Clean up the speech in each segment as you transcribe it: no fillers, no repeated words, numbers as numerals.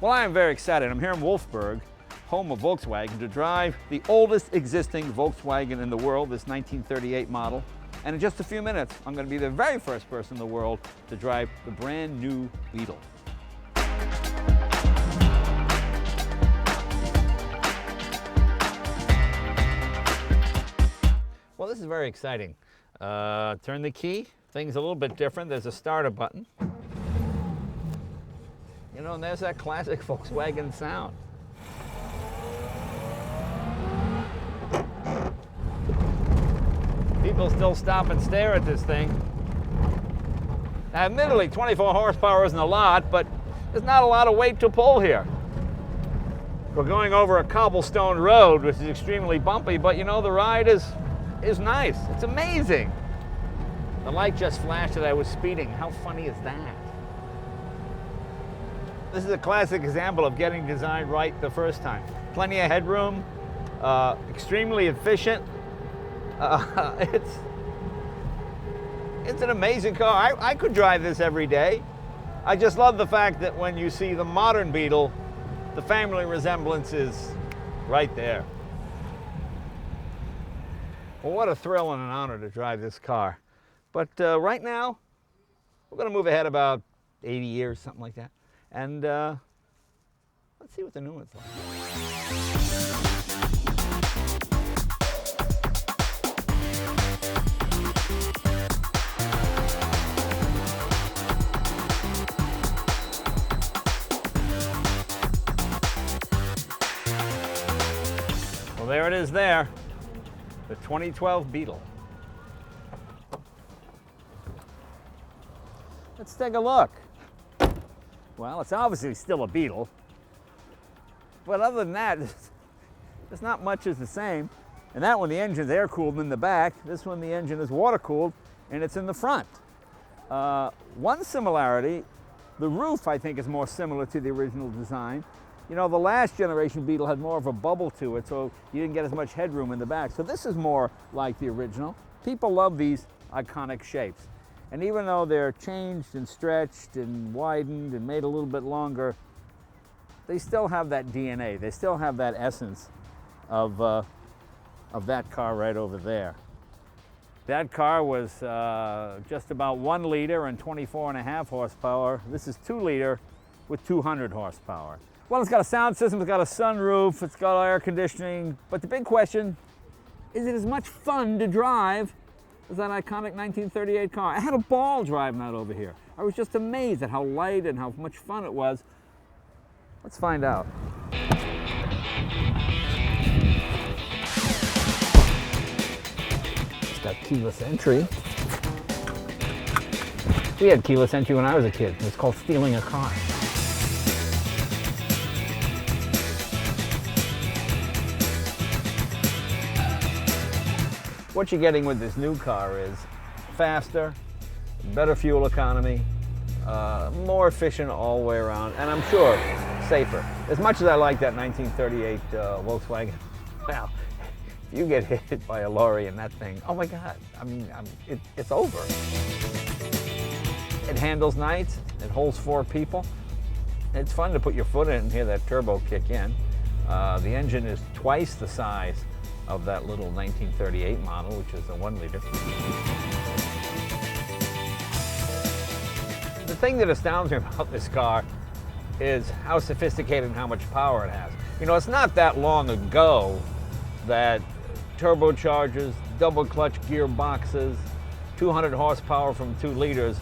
Well, I am very excited. I'm here in Wolfsburg, home of Volkswagen, to drive the oldest existing Volkswagen in the world, this 1938 model. And in just a few minutes, I'm going to be the very first person in the world to drive the brand new Beetle. Well, this is very exciting. Turn the key. Thing's a little bit different. There's a starter button. You know, and there's that classic Volkswagen sound. People still stop and stare at this thing. Now, admittedly, 24 horsepower isn't a lot, but there's not a lot of weight to pull here. We're going over a cobblestone road, which is extremely bumpy, but you know, the ride is nice. It's amazing. The light just flashed that I was speeding. How funny is that? This is a classic example of getting designed right the first time. Plenty of headroom, extremely efficient. It's an amazing car. I could drive this every day. I just love the fact that when you see the modern Beetle, the family resemblance is right there. Well, what a thrill and an honor to drive this car. But right now, we're going to move ahead about 80 years, something like that. And let's see what the new one's like. Well, there it is there, the 2012 Beetle. Let's take a look. Well, it's obviously still a Beetle, but other than that, there's not much is the same. And that one, the engine's air-cooled in the back. This one, the engine is water-cooled, and it's in the front. One similarity, the roof, I think, is more similar to the original design. You know, the last generation Beetle had more of a bubble to it, so you didn't get as much headroom in the back. So this is more like the original. People love these iconic shapes. And even though they're changed and stretched and widened and made a little bit longer, they still have that DNA. They still have that essence of that car right over there. That car was just about 1 liter and 24.5 horsepower. This is 2 liter with 200 horsepower. Well, it's got a sound system, it's got a sunroof, it's got air conditioning. But the big question, is it as much fun to drive as that iconic 1938 car? I had a ball driving that over here. I was just amazed at how light and how much fun it was. Let's find out. It's got keyless entry. We had keyless entry when I was a kid. It was called stealing a car. What you're getting with this new car is faster, better fuel economy, more efficient all the way around, and I'm sure safer. As much as I like that 1938 Volkswagen, well, if you get hit by a lorry in that thing, oh my God, I mean, it's over. It handles nice, it holds 4 people. It's fun to put your foot in and hear that turbo kick in. The engine is twice the size of that little 1938 model, which is a 1 liter. The thing that astounds me about this car is how sophisticated and how much power it has. You know, it's not that long ago that turbochargers, double clutch gearboxes, 200 horsepower from 2 liters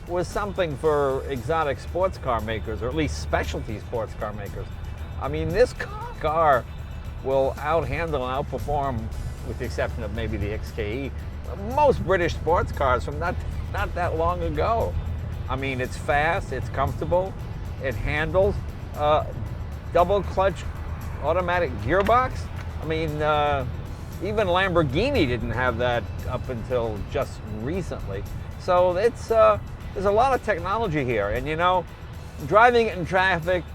was something for exotic sports car makers, or at least specialty sports car makers. I mean, this car will outhandle and outperform, with the exception of maybe the XKE, most British sports cars from not that long ago. I mean, it's fast, it's comfortable, it handles, double clutch automatic gearbox. I mean, even Lamborghini didn't have that up until just recently. So it's there's a lot of technology here, and you know, driving it in traffic,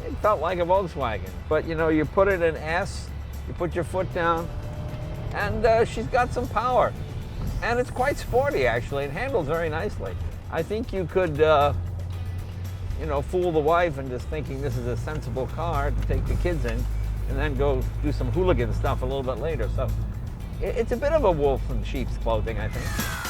it felt like a Volkswagen. But you know, you put it in S, you put your foot down, and she's got some power. And it's quite sporty, actually. It handles very nicely. I think you could you know, fool the wife and just thinking this is a sensible car to take the kids in, and then go do some hooligan stuff a little bit later. So it's a bit of a wolf in sheep's clothing, I think.